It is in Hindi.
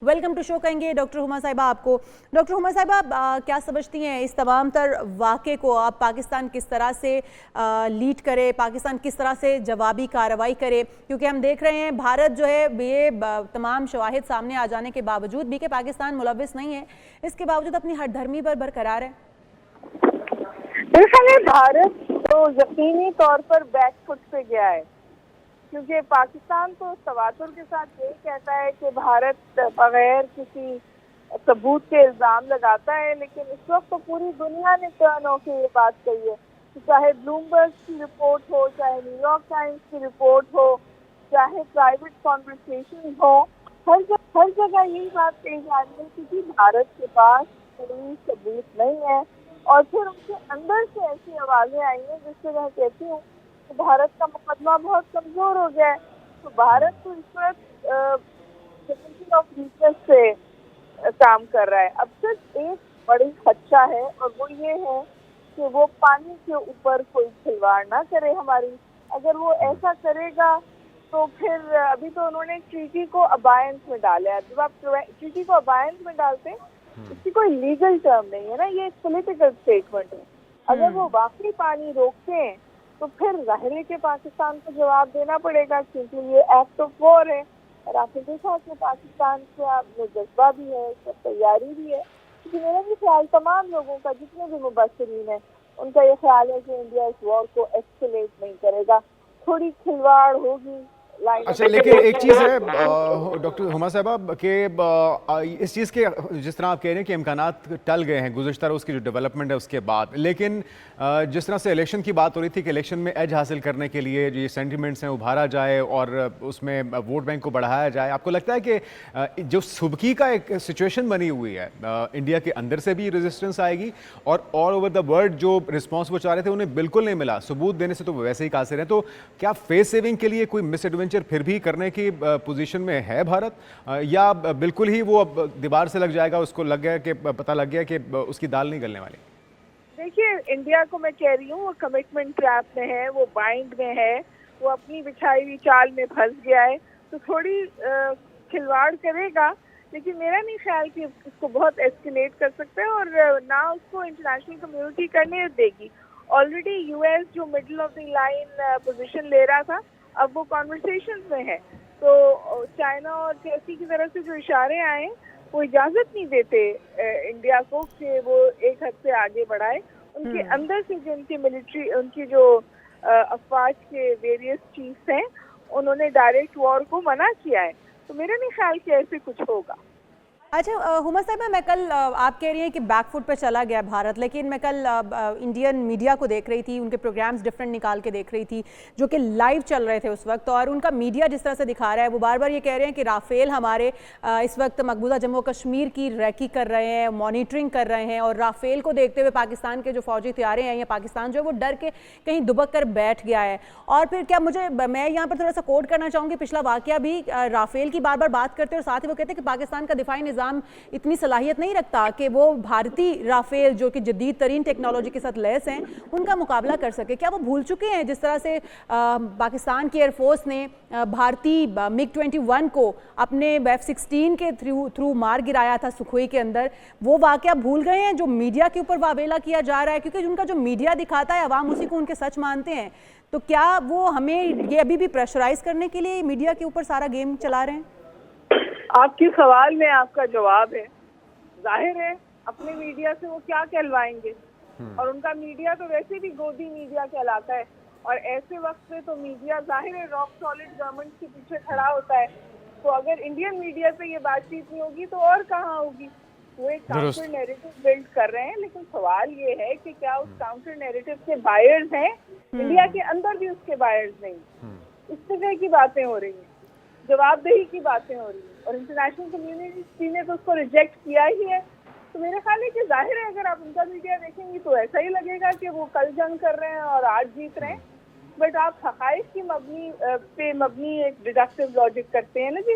वेलकम टू शो कहेंगे डॉक्टर हुमा साहिबा आपको। डॉक्टर हुमा साहिबा, आप क्या समझती हैं इस तमाम तर वाक़े को? अब पाकिस्तान किस तरह से लीड करे, पाकिस्तान किस तरह से जवाबी कार्रवाई करे? क्योंकि हम देख रहे हैं भारत जो है ये तमाम शवाहिद सामने आ जाने के बावजूद भी कि पाकिस्तान मुलविस नहीं है, इसके बावजूद अपनी हठधर्मी पर बरकरार है। दरअसल भारत तो यकीनी तौर पर बैकफुट पे गया है, क्योंकि पाकिस्तान तो तवातुर के साथ यही कहता है कि भारत बगैर किसी सबूत के इल्ज़ाम लगाता है, लेकिन इस वक्त तो पूरी दुनिया ने टर्न होकर ये बात कही है कि चाहे ब्लूमबर्ग की रिपोर्ट हो, चाहे न्यूयॉर्क टाइम्स की रिपोर्ट हो, चाहे प्राइवेट कॉन्वर्सेशन हो, हर जगह यही बात कही जा रही है कि भारत के पास कोई सबूत नहीं है। और फिर उनके अंदर से ऐसी आवाज़ें आई हैं जिससे मैं कहती हूँ कि भारत का मुकदमा बहुत कमजोर हो गया है। तो भारत तो इस वक्त ऑफ वीकनेस से काम कर रहा है। अब सिर्फ एक बड़ी खदशा है और वो ये है कि वो पानी के ऊपर कोई खिलवाड़ ना करे हमारी। अगर वो ऐसा करेगा तो फिर अभी तो उन्होंने ट्रीटी को अबायंस में डाला है। जब आप ट्रीटी को अबायंस में डालते हैं, इसकी कोई लीगल टर्म नहीं है ना, ये एक पॉलिटिकल स्टेटमेंट है। अगर वो वाकई पानी रोकते हैं तो फिर जाहिर है कि पाकिस्तान को जवाब देना पड़ेगा, क्योंकि ये एक्ट ऑफ वॉर है। और आपने देखा कि पाकिस्तान का जज्बा भी है, तैयारी भी है। क्योंकि मेरा भी ख्याल तमाम लोगों का, जितने भी मुबसरीन है, उनका ये ख्याल है कि इंडिया इस वॉर को एस्केलेट नहीं करेगा, थोड़ी खिलवाड़ होगी। अच्छा, लेकिन एक चीज़ है डॉक्टर हुमा साहबा कि इस चीज़ के जिस तरह आप कह रहे हैं कि इम्कानात टल गए हैं गुज़श्ता रोज़ की जो डेवलपमेंट है उसके बाद, लेकिन जिस तरह से इलेक्शन की बात हो रही थी कि इलेक्शन में एज हासिल करने के लिए जो ये सेंटिमेंट्स हैं उभारा जाए और उसमें वोट बैंक को बढ़ाया जाए, आपको लगता है कि जो सुबकी का एक सिचुएशन बनी हुई है इंडिया के अंदर से भी रेजिस्टेंस आएगी और ऑल ओवर द वर्ल्ड जो रिस्पॉन्स वो चाह रहे थे उन्हें बिल्कुल नहीं मिला, सबूत देने से तो वैसे ही कासिर हैं, तो क्या फेस सेविंग के लिए कोई मिस एडवेंचर फिर भी करने की पोजीशन में है भारत, या बिल्कुल ही वो अब दीवार से लग जाएगा, उसको लग गया कि पता लग गया कि उसकी दाल नहीं गलने वाली? देखिए, इंडिया को मैं कह रही हूँ वो कमिटमेंट ट्रैप में है, वो बाइंड में है, वो अपनी बिछाई हुई चाल में फंस गया है। तो थोड़ी खिलवाड़ करेगा, लेकिन मेरा नहीं ख्याल कि इसको बहुत एस्केलेट कर सकते हैं और ना उसको इंटरनेशनल कम्युनिटी करने देगी। ऑलरेडी यूएस जो middle of the line position ले रहा था, अब वो कॉन्वर्सेशन में है। तो चाइना और टर्की की तरफ से जो इशारे आए वो इजाज़त नहीं देते इंडिया को कि वो एक हद से आगे बढ़ाए। उनके अंदर से जो उनकी मिलिट्री, उनकी जो अफवाज के वेरियस चीफ्स हैं, उन्होंने डायरेक्ट वॉर को मना किया है। तो मेरा नहीं ख्याल कि ऐसे कुछ होगा। अच्छा हुमा साहिबा, मैं कल आप कह रही हैं कि बैकफुट पे चला गया भारत, लेकिन मैं कल इंडियन मीडिया को देख रही थी, उनके प्रोग्राम्स डिफरेंट निकाल के देख रही थी जो कि लाइव चल रहे थे उस वक्त, और उनका मीडिया जिस तरह से दिखा रहा है वो बार बार ये कह रहे हैं कि राफेल हमारे इस वक्त मकबूजा जम्मू कश्मीर की रैकी कर रहे हैं, मॉनिटरिंग कर रहे हैं, और राफेल को देखते हुए पाकिस्तान के जो फौजी तैयारे हैं या पाकिस्तान जो है वो डर के कहीं दुबक कर बैठ गया है। और फिर क्या मैं यहाँ पर थोड़ा सा कोट करना चाहूँगी पिछला वाकया भी, राफेल की बार बार बात करते हैं और साथ ही वो कहते हैं कि पाकिस्तान का दिफाई इतनी सलाहियत नहीं रखता कि वो भारतीय राफेल जो कि जदीद तरीन टेक्नोलॉजी के साथ लैस हैं उनका मुकाबला कर सके। क्या वो भूल चुके हैं जिस तरह से पाकिस्तान की एयरफोर्स ने भारतीय MiG-21 को अपने F-16 के थ्रू मार गिराया था सुखोई के अंदर? वो वाकया भूल गए हैं जो मीडिया के ऊपर वावेला किया जा रहा है, क्योंकि उनका जो मीडिया दिखाता है अवाम उसी को उनके सच मानते हैं। तो क्या वो हमें ये अभी भी प्रेशराइज करने के लिए मीडिया के ऊपर सारा गेम चला रहे हैं? आपके सवाल में आपका जवाब है। जाहिर है अपने मीडिया से वो क्या कहलवाएंगे, और उनका मीडिया तो वैसे भी गोदी मीडिया कहलाता है। और ऐसे वक्त में तो मीडिया जाहिर है रॉक सॉलिड गवर्नमेंट के पीछे खड़ा होता है। तो अगर इंडियन मीडिया से ये बातचीत नहीं होगी तो और कहाँ होगी? वो एक काउंटर नैरेटिव बिल्ड कर रहे हैं, लेकिन सवाल ये है कि क्या उस काउंटर नैरेटिव के बायर्स हैं? इंडिया के अंदर भी उसके बायर्स नहीं। इस तरह की बातें हो रही हैं, जवाबदेही की बातें हो रही हैं, और इंटरनेशनल कम्युनिटी ने तो उसको रिजेक्ट किया ही है। तो मेरे ख्याल है कि जाहिर है अगर आप उनका मीडिया देखेंगे तो ऐसा ही लगेगा कि वो कल जंग कर रहे हैं और आज जीत रहे हैं। बट आप हक़ाइक़ की पे मबनी एक डिडक्टिव लॉजिक करते हैं ना जी,